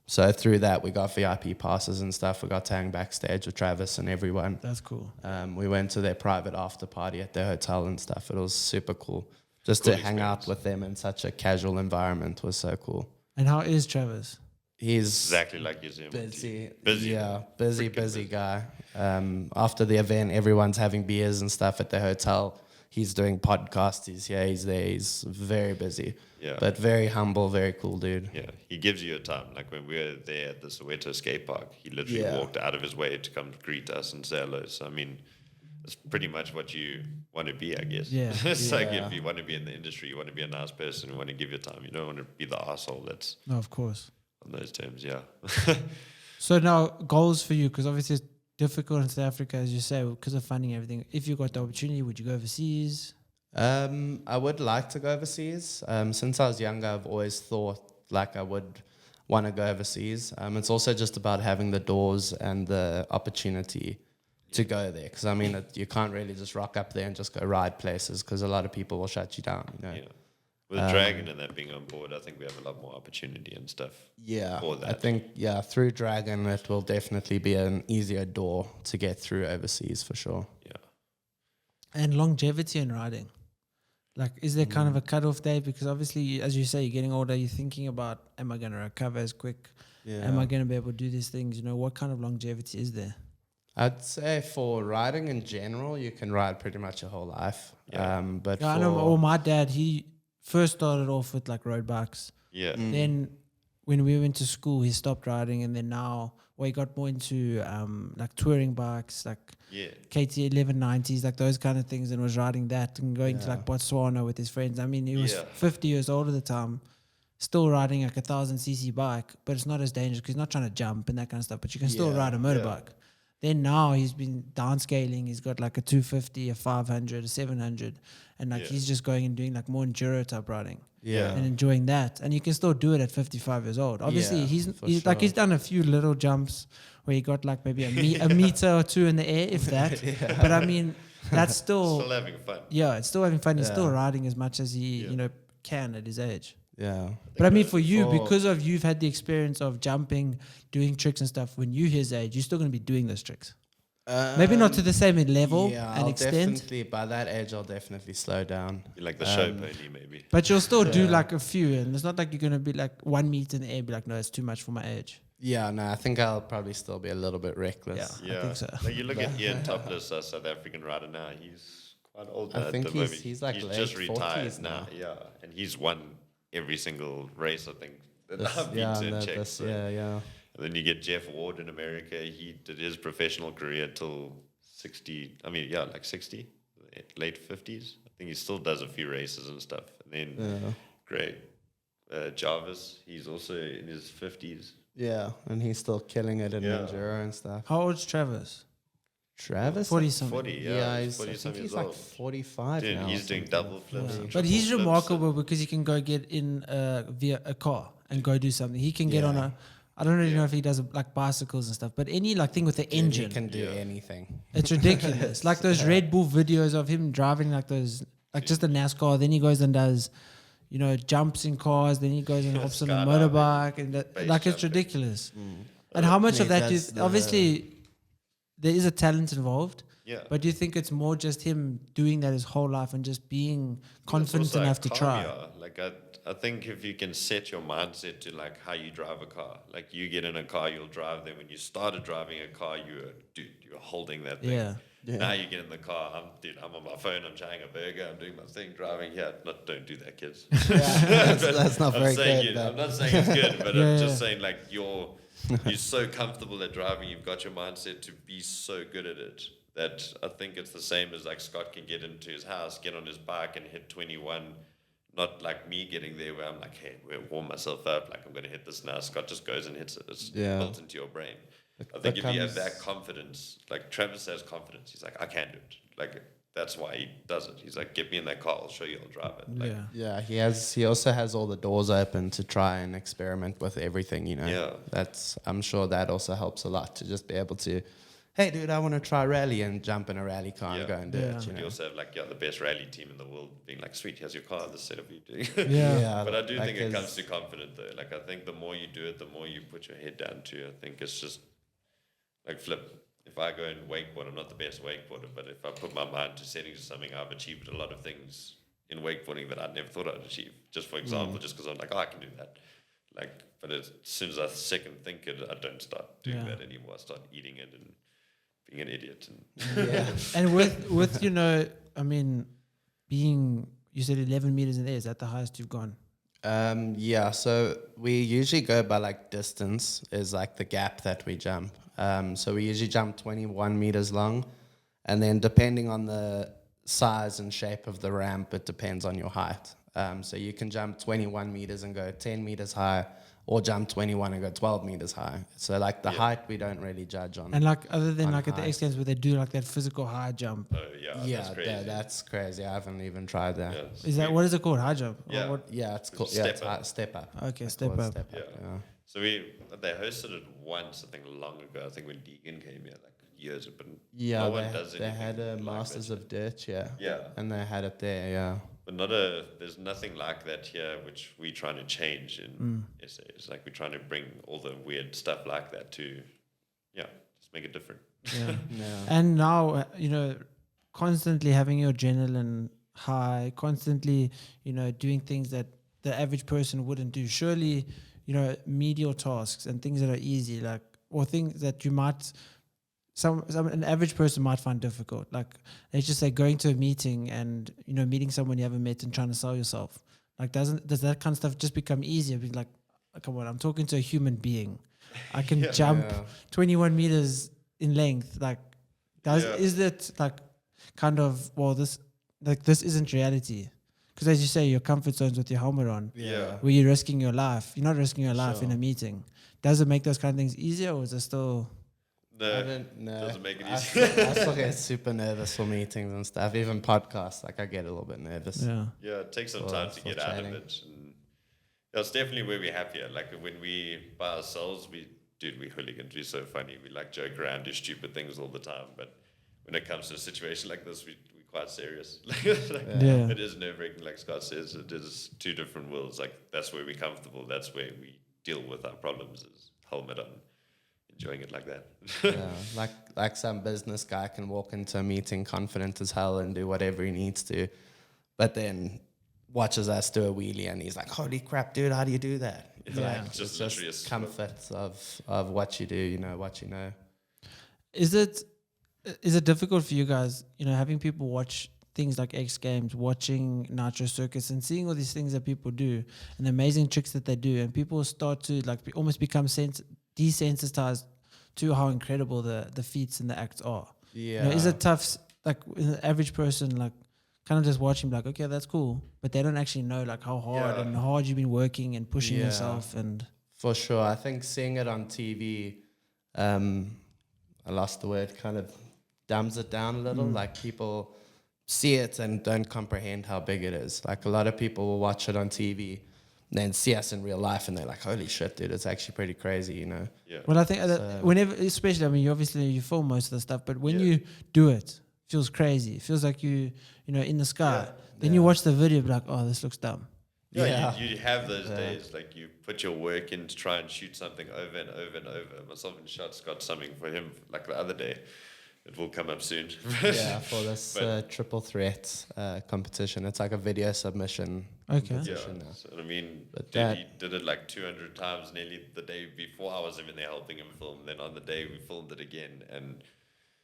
Speaker 3: So through that, we got VIP passes and stuff. We got to hang backstage with Travis and everyone.
Speaker 1: That's cool.
Speaker 3: We went to their private after party at their hotel and stuff. It was super cool. Just
Speaker 4: Cool
Speaker 3: to hang out
Speaker 4: experience.
Speaker 3: with them in such a casual environment was so cool.
Speaker 1: And how is Travis?
Speaker 3: He's
Speaker 4: Exactly like you said.
Speaker 3: busy.
Speaker 4: Busy.
Speaker 3: Yeah,
Speaker 4: Freaking
Speaker 3: busy guy. After the event, everyone's having beers and stuff at the hotel. He's doing podcasts. He's here, he's there. He's very busy.
Speaker 4: Yeah.
Speaker 3: But very humble, very cool dude.
Speaker 4: Yeah, he gives you a time. Like when we were there at the Soweto skate park, he literally
Speaker 3: Yeah.
Speaker 4: walked out of his way to come greet us and say hello. So I mean, it's pretty much what you want to be, I guess.
Speaker 1: Yeah.
Speaker 4: It's like
Speaker 3: Yeah.
Speaker 4: if you want to be in the industry, you want to be a nice person, you want to give your time. You don't want to be the asshole that's
Speaker 1: No, of course.
Speaker 4: on those terms. Yeah.
Speaker 1: So now goals for you, because obviously it's difficult in South Africa, as you say, because of funding and everything. If you got the opportunity, would you go overseas?
Speaker 3: I would like to go overseas. Since I was younger, I've always thought like I would want to go overseas. It's also just about having the doors and the opportunity to go there. Because I mean, you can't really just rock up there and just go ride places, because a lot of people will shut you down. You know?
Speaker 4: Yeah. With Dragon and that being on board, I think we have a lot more opportunity and stuff.
Speaker 3: Yeah,
Speaker 4: For
Speaker 3: I
Speaker 4: that.
Speaker 3: think through Dragon it will definitely be an easier door to get through overseas for sure.
Speaker 4: Yeah.
Speaker 1: And longevity in riding. Like, is there kind of a cutoff date? Because obviously, as you say, you're getting older, you're thinking about, am I going to recover as quick?
Speaker 3: Yeah,
Speaker 1: Am I going to be able to do these things? You know, what kind of longevity is there?
Speaker 3: I'd say for riding in general, you can ride pretty much your whole life.
Speaker 4: Yeah.
Speaker 3: But
Speaker 1: Yeah, I know. Well, my dad, he first started off with like road bikes.
Speaker 4: Yeah.
Speaker 1: Then when we went to school, he stopped riding, and then now, well, he got more into like touring bikes, like
Speaker 4: Yeah.
Speaker 1: KT 1190s, like those kind of things, and was riding that and going to
Speaker 3: Yeah.
Speaker 1: like Botswana with his friends. I mean, he was
Speaker 4: Yeah.
Speaker 1: 50 years old at the time, still riding like 1,000cc bike, but it's not as dangerous because he's not trying to jump and that kind of stuff, but you can still
Speaker 3: Yeah,
Speaker 1: ride a motorbike. Then now he's been downscaling. He's got like a 250, a 500, a 700, and like
Speaker 4: Yeah.
Speaker 1: he's just going and doing like more enduro type riding
Speaker 3: yeah,
Speaker 1: and enjoying that. And you can still do it at 55 years old. Obviously,
Speaker 3: Yeah,
Speaker 1: he's
Speaker 3: for
Speaker 1: like he's
Speaker 3: sure.
Speaker 1: done a few little jumps where he got like maybe a meter or two in the air, if that. But I mean, that's still,
Speaker 4: Still having fun.
Speaker 1: yeah, it's still having fun. He's still
Speaker 3: Yeah.
Speaker 1: riding as much as he
Speaker 4: Yeah.
Speaker 1: can at his age.
Speaker 3: yeah.
Speaker 1: But I mean, for you,
Speaker 3: for-
Speaker 1: because of you've had the experience of jumping, doing tricks and stuff. When you his age, you're still going to be doing those tricks. Maybe not to the same level and
Speaker 3: I'll
Speaker 1: extent,
Speaker 3: definitely, by that age, I'll definitely slow down.
Speaker 4: You're like the show pony, maybe.
Speaker 1: but you'll still do
Speaker 3: Yeah.
Speaker 1: like a few. And it's not like you're going to be like 1 meter in the air, be like, no, it's too much for my age.
Speaker 3: Yeah, no, I think I'll probably still be a little bit reckless.
Speaker 1: I think so.
Speaker 4: Like you look at Ian Topless, our South African rider now. He's quite old.
Speaker 3: I
Speaker 4: now at
Speaker 3: think
Speaker 4: the
Speaker 3: he's-
Speaker 4: moment.
Speaker 3: he's like
Speaker 4: he's
Speaker 3: late
Speaker 4: just retired
Speaker 3: 40s
Speaker 4: now.
Speaker 3: now.
Speaker 4: Yeah, and he's won every single race I think that
Speaker 3: This-
Speaker 4: I've been
Speaker 3: yeah,
Speaker 4: to and
Speaker 3: no,
Speaker 4: checked.
Speaker 3: this-
Speaker 4: So.
Speaker 3: yeah.
Speaker 4: And then you get Jeff Ward in America. He did his professional career till 60. I mean, yeah, like 60, late 50s. I think he still does a few races and stuff. And then
Speaker 3: Yeah.
Speaker 4: great Jarvis. He's also in his 50s.
Speaker 3: Yeah, and he's still killing it in
Speaker 4: Yeah.
Speaker 3: enduro and stuff.
Speaker 1: How old's Travis?
Speaker 3: Travis?
Speaker 1: 40 something.
Speaker 4: 40,
Speaker 3: Yeah,
Speaker 4: he's
Speaker 3: he's, I
Speaker 4: 40
Speaker 3: think
Speaker 4: some
Speaker 3: he's
Speaker 4: years
Speaker 3: like
Speaker 4: old.
Speaker 3: 45
Speaker 4: Dude,
Speaker 3: now.
Speaker 4: he's
Speaker 3: or
Speaker 4: doing
Speaker 3: something.
Speaker 4: double flips. and
Speaker 1: But he's
Speaker 4: triple flips
Speaker 1: remarkable because he can go get in via a car and go do something. He can get on
Speaker 3: Yeah.
Speaker 1: a, I don't really know if he does like bicycles and stuff, but any like thing with the
Speaker 3: Dude,
Speaker 1: engine.
Speaker 3: He can do
Speaker 4: Yeah.
Speaker 3: anything.
Speaker 1: It's ridiculous. Like those Red Bull videos of him driving like those, like just a NASCAR. Then he goes and does, jumps in cars. Then he goes and hops on a
Speaker 4: Skydiving,
Speaker 1: motorbike, and that,
Speaker 4: base
Speaker 1: like it's
Speaker 4: jumping.
Speaker 1: ridiculous. And how much
Speaker 3: He
Speaker 1: of that
Speaker 3: does
Speaker 1: is obviously there is a talent involved,
Speaker 4: Yeah.
Speaker 1: But do you think it's more just him doing that his whole life and just being confident
Speaker 4: It's also
Speaker 1: enough to
Speaker 4: how
Speaker 1: try?
Speaker 4: you are. Like I think if you can set your mindset to like how you drive a car, like you get in a car, you'll drive. Then when you started driving a car, you're holding that thing.
Speaker 1: Yeah.
Speaker 4: Now you get in the car. I'm on my phone. I'm trying a burger. I'm doing my thing, driving. Yeah, don't do that, kids.
Speaker 3: That's not very good.
Speaker 4: I'm not saying it's good, but
Speaker 1: Yeah,
Speaker 4: I'm just
Speaker 1: yeah.
Speaker 4: saying like you're so comfortable at driving. You've got your mindset to be so good at it that I think it's the same as like Scott can get into his house, get on his bike, and hit 21. Not like me getting there where I'm like, hey, we'll warm myself up. Like I'm going to hit this now. Scott just goes and hits it. It's built into your brain. I think if you have that confidence, like Travis has confidence. He's like, I can do it. Like that's why he does it. He's like, get me in that car. I'll show you. I'll drive it. Like,
Speaker 1: Yeah.
Speaker 3: Yeah, he also has all the doors open to try and experiment with everything, you know.
Speaker 4: Yeah.
Speaker 3: I'm sure that also helps a lot to just be able to, hey dude, I want to try rally and jump in a rally car and go and do it, you
Speaker 4: You
Speaker 3: know.
Speaker 4: also have like the best rally team in the world being like, sweet, here's your car, this setup you're doing.
Speaker 1: Yeah.
Speaker 4: But I do think it comes to confidence though. Like I think the more you do it, the more you put your head down to. I think it's just like flip. If I go and wakeboard, I'm not the best wakeboarder, but if I put my mind to setting to something, I've achieved a lot of things in wakeboarding that I never thought I'd achieve. Just for example, just because I'm like, I can do that. Like, but as soon as I second think it, I don't start doing that anymore. I start eating it and being an idiot. And
Speaker 1: And with you know, I mean, being you said 11 meters in the air, is that the highest you've gone?
Speaker 3: Yeah, so we usually go by like distance is like the gap that we jump. So we usually jump 21 meters long, and then depending on the size and shape of the ramp, it depends on your height. So you can jump 21 meters and go 10 meters high, or jump 21 and go 12 meters high. So like the height we don't really judge on.
Speaker 1: And like other than
Speaker 3: On
Speaker 1: like at the
Speaker 3: height.
Speaker 1: X Games where they do like that physical high jump.
Speaker 3: Yeah,
Speaker 4: that's crazy.
Speaker 3: that's crazy. I haven't even tried that.
Speaker 4: Yeah.
Speaker 1: Is that what is it called? High jump? Or
Speaker 4: Yeah.
Speaker 1: what?
Speaker 3: Yeah, it's called
Speaker 4: Step
Speaker 3: it's
Speaker 4: up.
Speaker 3: step up.
Speaker 1: Okay,
Speaker 3: They
Speaker 1: step
Speaker 3: call it
Speaker 1: up.
Speaker 3: Step up.
Speaker 4: Yeah.
Speaker 3: Yeah.
Speaker 4: So they hosted it once, I think, long ago. I think when Deegan came here, like years, but
Speaker 3: Yeah,
Speaker 4: no one does
Speaker 3: they had a
Speaker 4: anything like
Speaker 3: Masters
Speaker 4: that.
Speaker 3: of Dirt, yeah.
Speaker 4: Yeah.
Speaker 3: And they had it there, yeah.
Speaker 4: But there's nothing like that here, which we're trying to change in SA. It's like we're trying to bring all the weird stuff like that to, just make it different.
Speaker 1: Yeah.
Speaker 3: Yeah.
Speaker 1: And now, you know, constantly having your adrenaline high, constantly, you know, doing things that the average person wouldn't do. Surely, you know, medial tasks and things that are easy, like, or things that you might, an average person might find difficult. Like, let's just say going to a meeting and, you know, meeting someone you haven't met and trying to sell yourself. Like, does that kind of stuff just become easier? Be like, come on, I'm talking to a human being. I can jump 21 meters in length. Like, is that like kind of, well, this isn't reality. Because as you say, your comfort zones with your helmet on, where you're risking your life. You're not risking your life in a meeting. Does it make those kind of things easier, or is it still?
Speaker 4: No,
Speaker 3: No,
Speaker 4: doesn't make it
Speaker 3: I
Speaker 4: easy.
Speaker 3: still get super nervous for meetings and stuff. Even podcasts, like I get a little bit nervous.
Speaker 1: Yeah.
Speaker 4: Yeah, it takes some
Speaker 3: For-
Speaker 4: time to
Speaker 3: for
Speaker 4: get out of
Speaker 3: training.
Speaker 4: it. And it's definitely where we're happier. Like when we by ourselves, we're hooligans. We're so funny. We like joke around, do stupid things all the time. But when it comes to a situation like this, we're quite serious.
Speaker 1: Yeah.
Speaker 4: It is nerve-wracking, like Scott says. It is two different worlds. Like that's where we're comfortable. That's where we deal with our problems. Is helmet on, enjoying it like that.
Speaker 3: Yeah, like some business guy can walk into a meeting confident as hell and do whatever he needs to, but then watches us do a wheelie and he's like, "Holy crap, dude! How do you do that?" It's
Speaker 1: Yeah.
Speaker 3: like
Speaker 4: Just
Speaker 3: it's
Speaker 4: literally a
Speaker 3: just
Speaker 4: slip.
Speaker 3: comfort of what you do, you know, what you know.
Speaker 1: Is it difficult for you guys, you know, having people watch things like X Games, watching Nitro Circus, and seeing all these things that people do, and the amazing tricks that they do, and people start to like almost become desensitized to how incredible the feats and the acts are.
Speaker 3: Yeah,
Speaker 1: You know, is it tough? Like the average person, like kind of just watching, like, okay, that's cool, but they don't actually know like how hard and hard you've been working and pushing
Speaker 3: Yeah.
Speaker 1: yourself. And
Speaker 3: For sure. I think seeing it on TV, I lost the word, kind of dumbs it down a little. Like people see it and don't comprehend how big it is. Like a lot of people will watch it on TV and then see us in real life and they're like, holy shit, dude, it's actually pretty crazy, you know?
Speaker 4: Yeah.
Speaker 1: well, I think that whenever, especially, I mean, you film most of the stuff, but when you do it, it feels crazy. It feels like you know, in the sky. Then you watch the video, be like, oh, this looks dumb.
Speaker 4: Yeah, you have those days, like you put your work in to try and shoot something over and over and over. Myself and Shots got something for him like the other day. it will come up soon.
Speaker 3: Yeah, for this
Speaker 4: But-
Speaker 3: triple threat competition. It's like a video submission
Speaker 1: Okay.
Speaker 3: competition
Speaker 4: Yeah,
Speaker 3: now.
Speaker 4: so, I mean,
Speaker 3: But
Speaker 4: he did it like 200 times nearly the day before I was even there helping him film. Then on the day we filmed it again, and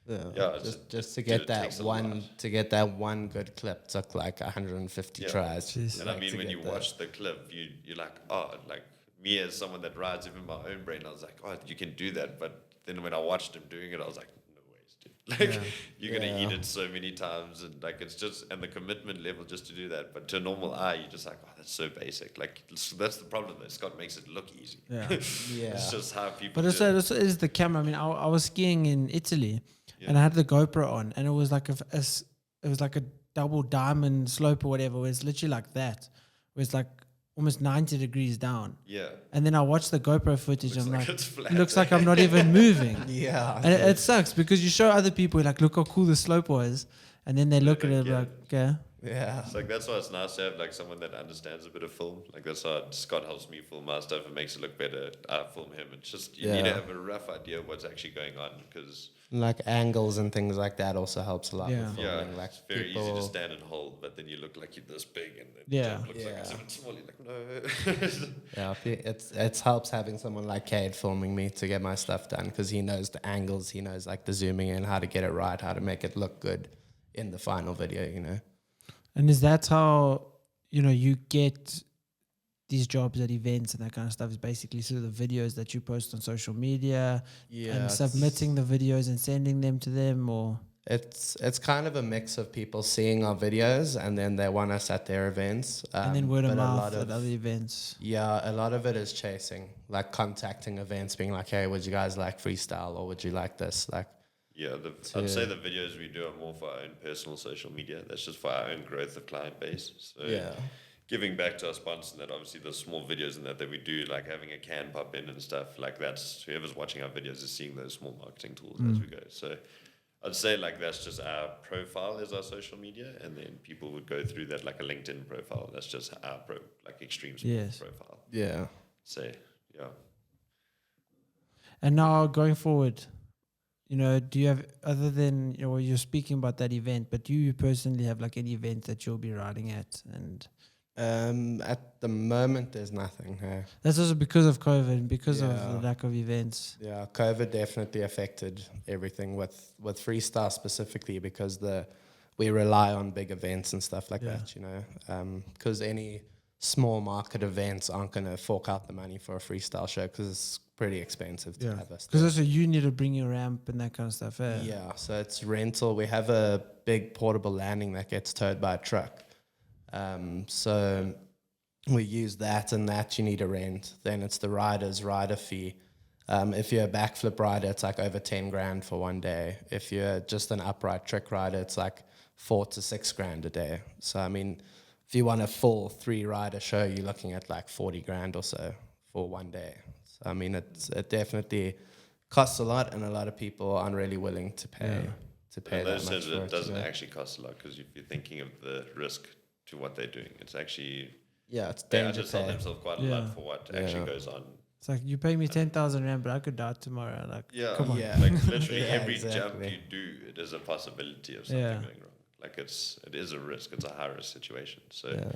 Speaker 4: Yeah,
Speaker 3: just to
Speaker 4: it
Speaker 3: get that
Speaker 4: takes a
Speaker 3: one
Speaker 4: lot.
Speaker 3: one good clip took like 150
Speaker 4: Yeah.
Speaker 3: tries.
Speaker 1: Jeez.
Speaker 4: And I
Speaker 3: Like,
Speaker 4: mean,
Speaker 3: to
Speaker 4: when
Speaker 3: get
Speaker 4: you
Speaker 3: that.
Speaker 4: watch the clip, you're like, oh, like me as someone that rides even my own brain, I was like, oh, you can do that. But then when I watched him doing it, I was like, no ways, dude. Like,
Speaker 1: Yeah.
Speaker 4: you're gonna
Speaker 3: Yeah.
Speaker 4: eat it so many times, and like it's just and the commitment level just to do that. But to a normal eye, you're just like, oh, that's so basic. Like that's the problem. Though. Scott makes it look easy.
Speaker 1: Yeah.
Speaker 3: Yeah.
Speaker 4: It's just how people.
Speaker 1: But it's,
Speaker 4: do it.
Speaker 1: it's, it's the camera. I mean, I was skiing in Italy, and I had the GoPro on, and it was like it was like a double diamond slope or whatever. Where it's literally like that, where it's like almost 90 degrees down.
Speaker 4: Yeah.
Speaker 1: And then I watched the GoPro footage.
Speaker 4: Looks
Speaker 1: I'm
Speaker 4: like
Speaker 1: like,
Speaker 4: it's flat.
Speaker 1: it looks like I'm not even moving.
Speaker 3: Yeah.
Speaker 1: And it sucks because you show other people like, look how cool the slope was, and then they look at
Speaker 4: don't
Speaker 1: it
Speaker 4: get
Speaker 1: like, okay.
Speaker 3: Yeah.
Speaker 4: It's like that's why it's nice to have like someone that understands a bit of film. Like that's why Scott helps me film my stuff and makes it look better. I film him. It's just you need to
Speaker 3: Yeah.
Speaker 4: have a rough idea of what's actually going on because
Speaker 3: Like angles and things like that also helps a lot
Speaker 1: Yeah.
Speaker 3: with
Speaker 4: yeah,
Speaker 3: filming. Like
Speaker 4: it's very easy
Speaker 3: people,
Speaker 4: to stand and hold, but then you look like you're this big and the
Speaker 1: Yeah.
Speaker 4: jump looks like it's a
Speaker 3: Yeah.
Speaker 4: bit small. You're like no.
Speaker 3: yeah, it helps having someone like Cade filming me to get my stuff done because he knows the angles, he knows like the zooming in, how to get it right, how to make it look good in the final video, you know.
Speaker 1: And is that how, you get these jobs at events and that kind of stuff? Is basically through the videos that you post on social media and submitting the videos and sending them to them, or?
Speaker 3: It's kind of a mix of people seeing our videos and then they want us at their events.
Speaker 1: And then word of
Speaker 3: but a
Speaker 1: mouth
Speaker 3: lot
Speaker 1: at other events.
Speaker 3: Yeah, a lot of it is chasing, like contacting events, being like, hey, would you guys like freestyle or would you like this? Like,
Speaker 4: Yeah, I'd say the videos we do are more for our own personal social media. That's just for our own growth of client base. So
Speaker 3: yeah.
Speaker 4: giving back to our sponsors, that obviously the small videos and that we do, like having a can pop in and stuff, like that's whoever's watching our videos is seeing those small marketing tools as we go. So I'd say like that's just our profile is our social media, and then people would go through that like a LinkedIn profile. That's just our like extreme sports profile.
Speaker 3: Yeah.
Speaker 4: So yeah.
Speaker 1: And now going forward, do you have, other than, you're speaking about that event, but do you personally have like any event that you'll be riding at? And
Speaker 3: At the moment, there's nothing. Hey?
Speaker 1: that's also because of COVID, because of
Speaker 3: Yeah.
Speaker 1: the lack of events.
Speaker 3: Yeah, COVID definitely affected everything with freestyle specifically because we rely on big events and stuff like
Speaker 1: Yeah.
Speaker 3: that, because any small market events aren't going to fork out the money for a freestyle show because it's pretty expensive to have us.
Speaker 1: Because also you need to bring your ramp and that kind of stuff.
Speaker 3: Yeah, so it's rental. We have a big portable landing that gets towed by a truck. So we use that, and that you need to rent. Then it's the rider fee. If you're a backflip rider, it's like over 10 grand for one day. If you're just an upright trick rider, it's like 4 to 6 grand a day. So I mean, if you want a full 3-rider show, you're looking at like 40 grand or so for one day. So I mean, it definitely costs a lot, and a lot of people aren't really willing to pay to pay
Speaker 4: In
Speaker 3: that
Speaker 4: those
Speaker 3: much
Speaker 4: sense,
Speaker 3: for
Speaker 4: it doesn't
Speaker 3: you know?
Speaker 4: actually cost a lot because if you're thinking of the risk to what they're doing, it's actually
Speaker 3: Yeah, it's
Speaker 4: they
Speaker 3: danger
Speaker 4: undersell
Speaker 3: pay.
Speaker 4: themselves quite a
Speaker 1: Yeah.
Speaker 4: lot for what actually goes on.
Speaker 1: It's like, you pay me 10,000 rand, but I could die tomorrow. Like,
Speaker 4: Yeah,
Speaker 1: come on.
Speaker 3: Yeah.
Speaker 4: like literally
Speaker 3: Yeah,
Speaker 4: every jump
Speaker 3: exactly.
Speaker 4: you do, it is a possibility of something
Speaker 1: Yeah.
Speaker 4: going wrong. Like it is a risk. It's a high risk situation. So,
Speaker 3: Yeah.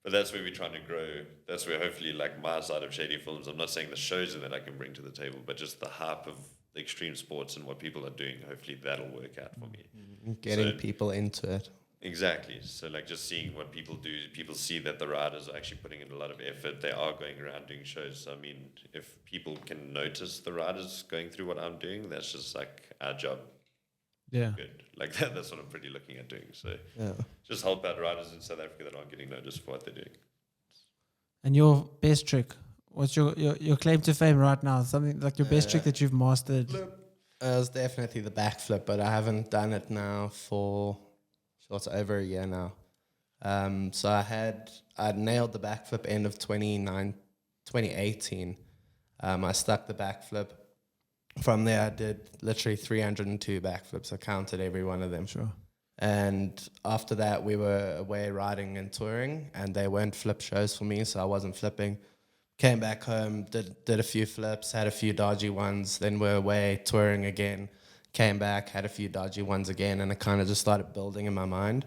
Speaker 4: but that's where we're trying to grow. That's where hopefully, like my side of Shady Films, I'm not saying the shows in that I can bring to the table, but just the hype of the extreme sports and what people are doing. Hopefully, that'll work out for me.
Speaker 3: Getting
Speaker 4: So-
Speaker 3: people into it.
Speaker 4: Exactly. So like just seeing what people do, people see that the riders are actually putting in a lot of effort. They are going around doing shows. So I mean, if people can notice the riders going through what I'm doing, that's just like our job.
Speaker 1: Yeah.
Speaker 4: Good. Like that's what I'm pretty looking at doing. So
Speaker 3: Yeah.
Speaker 4: just help out riders in South Africa that aren't getting noticed for what they're doing.
Speaker 1: And your best trick? What's your claim to fame right now? Something like your best trick that you've mastered?
Speaker 3: It was definitely the backflip, but I haven't done it now for it's over a year now. So I nailed the backflip end of 2018. I stuck the backflip. From there, I did literally 302 backflips. I counted every one of them.
Speaker 1: Sure.
Speaker 3: And after that, we were away riding and touring, and they weren't flip shows for me, so I wasn't flipping. Came back home, did a few flips, had a few dodgy ones, then we're away touring again. came back, had a few dodgy ones again, and it kind of just started building in my mind.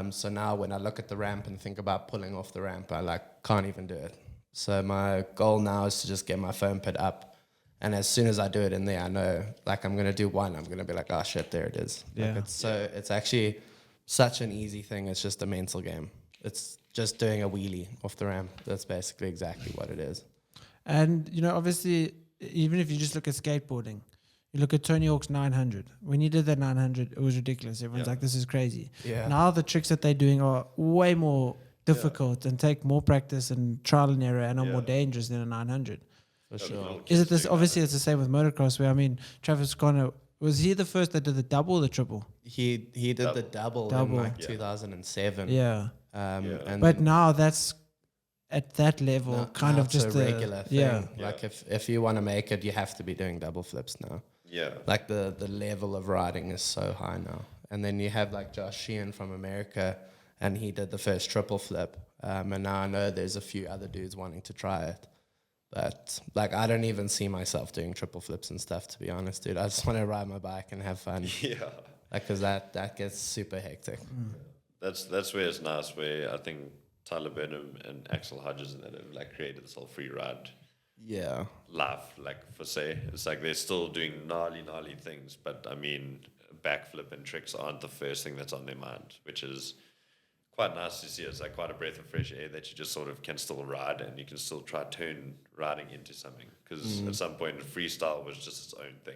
Speaker 3: So now when I look at the ramp and think about pulling off the ramp, I can't even do it. So my goal now is to just get my foam pit up, and as soon as I do it in there, I know I'm gonna do one. I'm gonna be like, oh shit, there it is.
Speaker 1: Yeah.
Speaker 3: It's actually such an easy thing. It's just a mental game. It's just doing a wheelie off the ramp. That's basically exactly what it is.
Speaker 1: And, obviously, even if you just look at skateboarding, you look at Tony Hawk's 900. When he did that 900, it was ridiculous. Everyone's like, this is crazy.
Speaker 3: Yeah.
Speaker 1: Now the tricks that they're doing are way more difficult and take more practice and trial and error and are more dangerous than a 900.
Speaker 3: For sure.
Speaker 1: Is it this? Obviously, it's the same with motocross, where, Travis Conner, was he the first that did the double or the triple?
Speaker 3: He did the double in 2007.
Speaker 1: Yeah.
Speaker 3: And
Speaker 1: But
Speaker 3: then
Speaker 1: now that's at that level,
Speaker 3: now
Speaker 1: kind of
Speaker 3: it's
Speaker 1: just
Speaker 3: a regular thing.
Speaker 1: Yeah.
Speaker 3: Like if you want to make it, you have to be doing double flips now.
Speaker 4: Yeah.
Speaker 3: Like the level of riding is so high now. And then you have like Josh Sheehan from America, and he did the first triple flip. And now I know there's a few other dudes wanting to try it. But I don't even see myself doing triple flips and stuff, to be honest, dude. I just want to ride my bike and have fun.
Speaker 4: Yeah.
Speaker 3: Because that gets super hectic.
Speaker 4: That's where it's nice, where I think Tyler Burnham and Axel Hodges and that have created this whole free ride
Speaker 3: Yeah.
Speaker 4: life, for say. It's they're still doing gnarly things, but I mean, backflip and tricks aren't the first thing that's on their mind, which is quite nice to see. It's quite a breath of fresh air that you just sort of can still ride, and you can still try turn riding into something. Because at some point, freestyle was just its own thing.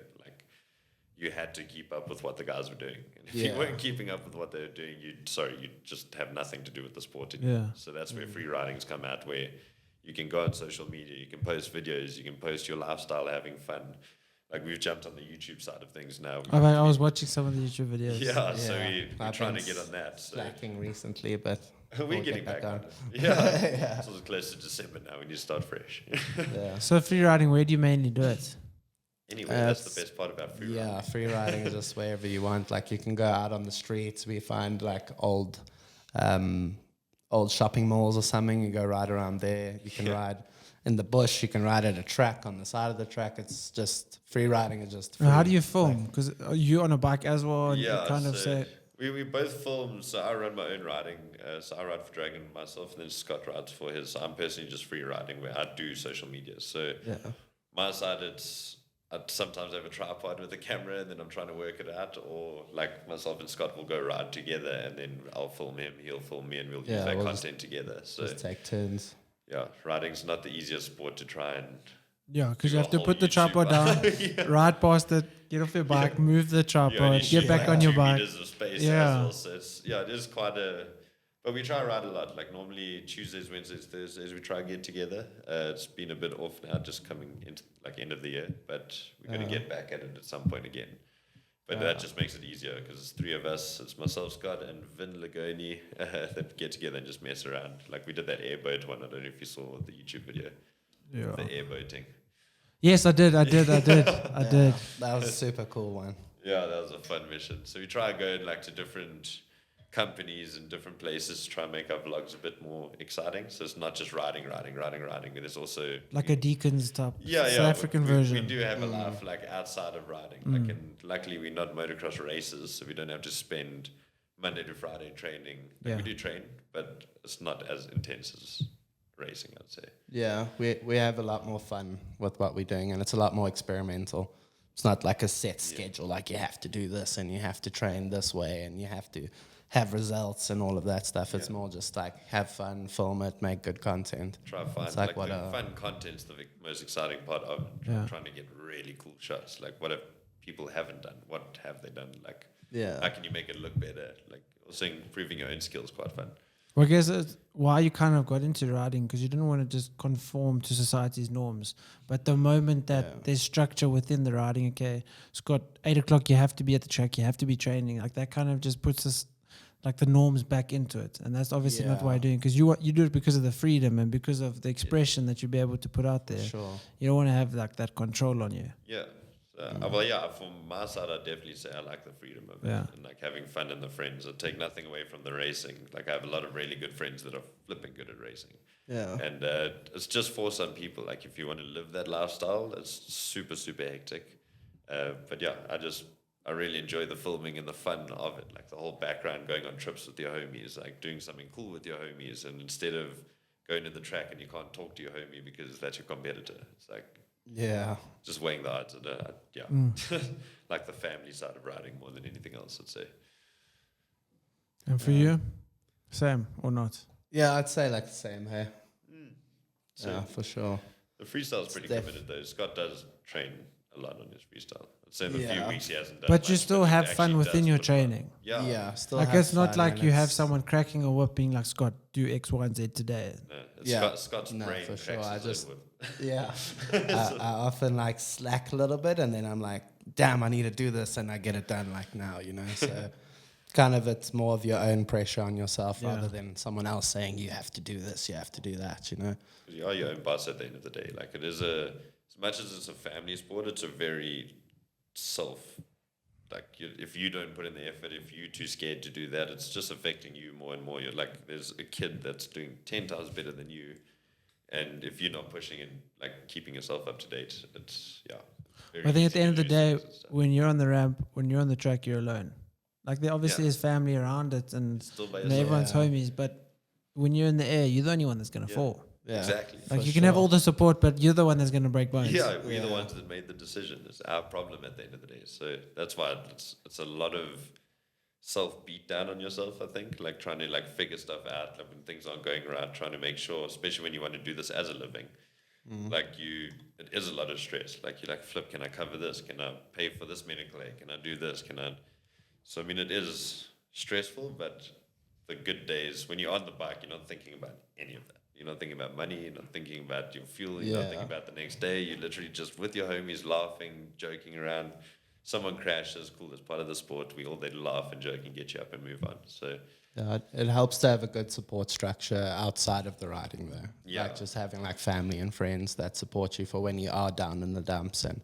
Speaker 4: You had to keep up with what the guys were doing. And if you weren't keeping up with what they were doing, you just have nothing to do with the sport anymore.
Speaker 1: Yeah.
Speaker 4: So that's where free riding's come out, where you can go on social media, you can post videos, you can post your lifestyle, having fun. We've jumped on the YouTube side of things now.
Speaker 1: I was watching some of the YouTube videos.
Speaker 4: Yeah, so we're trying to get on that. So
Speaker 3: Slacking recently, but
Speaker 4: we're getting back on it. Yeah. It's close to December now. We need to start fresh.
Speaker 3: Yeah.
Speaker 1: So free riding, where do you mainly do it?
Speaker 4: Anyway, that's the best part about free riding.
Speaker 3: Yeah, free riding is just wherever you want. You can go out on the streets. We find old shopping malls or something. You go ride around there. You can ride in the bush. You can ride at a track on the side of the track. It's just free riding is just free.
Speaker 1: How do you film? Because you on a bike as well, and you kind of say.
Speaker 4: We both film, so I run my own riding. So I ride for Dragon myself, and then Scott rides for his. So I'm personally just free riding, where I do social media. So my side, I sometimes have a tripod with a camera, and then I'm trying to work it out, or myself and Scott will go ride together, and then I'll film him, he'll film me, and we'll use that content together. So
Speaker 3: just take turns.
Speaker 4: Yeah, riding's not the easiest sport to try and.
Speaker 1: Yeah, because you have to
Speaker 4: whole
Speaker 1: put the
Speaker 4: YouTube
Speaker 1: tripod down, ride past it, get off your bike, move the tripod,
Speaker 4: and you
Speaker 1: get back on your
Speaker 4: 2
Speaker 1: bike.
Speaker 4: meters of space as well, so it is quite a. But we try to ride a lot. Normally Tuesdays, Wednesdays, Thursdays, we try to get together. It's been a bit off now, just coming into end of the year. But we're going to get back at it at some point again. But that just makes it easier, because it's 3 of us. It's myself, Scott, and Vin Lagoni that get together and just mess around. We did that airboat one. I don't know if you saw the YouTube video.
Speaker 1: Yeah.
Speaker 4: The airboating.
Speaker 1: Yes, I did. I did.
Speaker 3: That was a super cool one.
Speaker 4: Yeah, that was a fun mission. So we try and go to different companies and different places to try and make our vlogs a bit more exciting. So it's not just riding. There's also
Speaker 1: a Deacons type,
Speaker 4: South
Speaker 1: African version.
Speaker 4: We do have a life outside of riding. And luckily we're not motocross racers, so we don't have to spend Monday to Friday training. We do train, but it's not as intense as racing, I'd say.
Speaker 3: Yeah, we have a lot more fun with what we're doing, and it's a lot more experimental. It's not a set schedule, you have to do this and you have to train this way and you have to have results and all of that stuff. It's more just have fun, film it, make good content.
Speaker 4: Try to find fun content's the most exciting part of it. Trying to get really cool shots. What if people haven't done? What have they done? How can you make it look better? Also improving your own skills, quite fun.
Speaker 1: Well, I guess that's why you kind of got into riding, because you didn't want to just conform to society's norms. But the moment that there's structure within the riding, Scott, 8 o'clock, you have to be at the track, you have to be training. That kind of just puts us the norms back into it. And that's obviously not what you're doing, because you do it because of the freedom and because of the expression that you'll be able to put out there.
Speaker 3: Sure.
Speaker 1: You don't want to have that control on you.
Speaker 4: Yeah. From my side, I'd definitely say I like the freedom of it, and having fun in the friends. I take nothing away from the racing. I have a lot of really good friends that are flipping good at racing. Yeah. And it's just for some people. If you want to live that lifestyle, it's super, super hectic. But I I really enjoy the filming and the fun of it, like the whole background, going on trips with your homies, like doing something cool with your homies, and instead of going to the track and you can't talk to your homie because that's your competitor, it's like just weighing the odds, and like the family side of riding more than anything else, I'd say.
Speaker 1: And for you, same or not?
Speaker 3: Yeah, I'd say like the same. Hey,
Speaker 4: So
Speaker 3: yeah, for sure.
Speaker 4: the freestyle's pretty committed though. Scott does train a lot on his freestyle. I'd say in the few
Speaker 3: Yeah.
Speaker 4: weeks he hasn't done.
Speaker 1: But you
Speaker 4: much,
Speaker 1: still
Speaker 4: he
Speaker 1: have
Speaker 4: actually
Speaker 1: fun within
Speaker 4: does
Speaker 1: your
Speaker 4: put a lot.
Speaker 1: training.
Speaker 4: Yeah.
Speaker 3: Still
Speaker 1: Like
Speaker 3: have
Speaker 1: it's not
Speaker 3: fun,
Speaker 1: like
Speaker 3: and
Speaker 1: you have
Speaker 3: it's-
Speaker 1: someone cracking a whip being like, Scott, do X, Y, and Z today.
Speaker 4: It's
Speaker 3: Yeah.
Speaker 4: Scott's
Speaker 3: No,
Speaker 4: brain
Speaker 3: for sure.
Speaker 4: cracks
Speaker 3: I
Speaker 4: his
Speaker 3: just-
Speaker 4: own whip.
Speaker 3: Yeah, I often like slack a little bit, and then I'm like, damn, I need to do this, and I get it done like now, you know. So kind of it's more of your own pressure on yourself rather than someone else saying you have to do this, you have to do that, you know.
Speaker 4: You are your own boss at the end of the day. Like it is as much as it's a family sport, it's a very if you don't put in the effort, if you're too scared to do that, it's just affecting you more and more. You're like, there's a kid that's doing 10 times better than you, and if you're not pushing and like keeping yourself up to date, it's very
Speaker 1: I think at
Speaker 4: easy
Speaker 1: the end
Speaker 4: to
Speaker 1: of the
Speaker 4: lose
Speaker 1: day,
Speaker 4: things and stuff.
Speaker 1: when you're on the ramp, when you're on the track, you're alone. Like there obviously is family around it, and
Speaker 4: Still by
Speaker 1: everyone's
Speaker 3: Yeah.
Speaker 1: homies. But when you're in the air, you're the only one that's gonna fall.
Speaker 3: Yeah,
Speaker 4: Exactly.
Speaker 1: Like
Speaker 3: for
Speaker 1: you can have
Speaker 3: sure.
Speaker 1: all the support, but you're the one that's gonna break bones.
Speaker 4: Yeah, we're the ones that made the decision. It's our problem at the end of the day. So that's why it's a lot of self beat down on yourself, I think. Like trying to like figure stuff out, like when things aren't going right, trying to make sure, especially when you want to do this as a living. Like it is a lot of stress. Like you're like, flip, can I cover this? Can I pay for this medical aid? Can I do this? So I mean it is stressful, but the good days when you're on the bike, you're not thinking about any of that. You're not thinking about money, you're not thinking about your fuel, you're not thinking about the next day. You're literally just with your homies, laughing, joking around. Someone crashes, cool, that's part of the sport. We all there to laugh and joke and get you up and move on. So
Speaker 3: Yeah, it helps to have a good support structure outside of the riding though.
Speaker 4: Yeah.
Speaker 3: Like just having like family and friends that support you for when you are down in the dumps and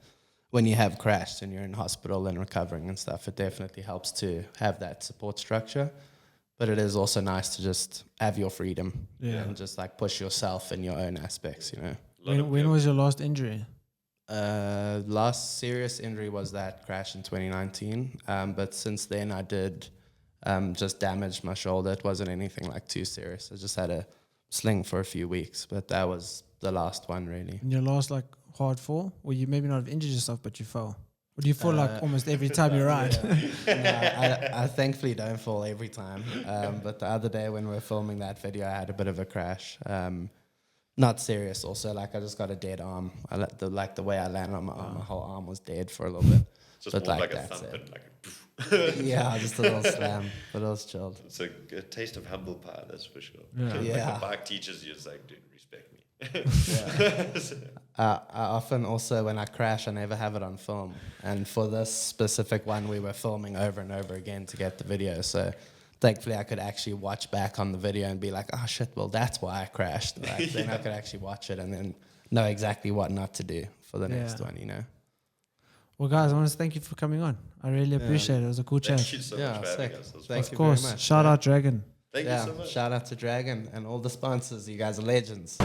Speaker 3: when you have crashed and you're in hospital and recovering and stuff. It definitely helps to have that support structure. But it is also nice to just have your freedom and just like push yourself in your own aspects, you know.
Speaker 1: When was your last injury?
Speaker 3: Last serious injury was that crash in 2019. But since then I did just damage my shoulder. It wasn't anything like too serious. I just had a sling for a few weeks, but that was the last one really.
Speaker 1: In your last like hard fall? Or you maybe not have injured yourself, but you fell? Or do you fall like almost every time you ride?
Speaker 3: I thankfully don't fall every time. But the other day when we were filming that video, I had a bit of a crash. Not serious also, like I just got a dead arm. The way I landed on my arm, my whole arm was dead for a little bit.
Speaker 4: just
Speaker 3: But
Speaker 4: more
Speaker 3: like
Speaker 4: like a
Speaker 3: that's
Speaker 4: thump
Speaker 3: it.
Speaker 4: and like a
Speaker 3: Yeah, just a little slam, but it was chilled.
Speaker 4: it's a taste of humble pie, that's for sure.
Speaker 1: Yeah.
Speaker 4: Like
Speaker 3: Yeah.
Speaker 4: the bike teaches you, it's like, dude, respect me.
Speaker 3: I often also, when I crash, I never have it on film. And for this specific one, we were filming over and over again to get the video. So thankfully, I could actually watch back on the video and be like, oh, shit, well, that's why I crashed. Like, Then I could actually watch it and then know exactly what not to do for the next one, you know?
Speaker 1: Well, guys, I want to thank you for coming on. I really appreciate it. It was a cool chat.
Speaker 4: Thank you so much for having
Speaker 3: sick.
Speaker 4: us. That was
Speaker 3: Thank
Speaker 4: fun.
Speaker 1: Of
Speaker 3: you very
Speaker 1: course.
Speaker 3: much.
Speaker 1: Shout out Dragon.
Speaker 4: Thank you so much.
Speaker 3: Shout out to Dragon and all the sponsors. You guys are legends.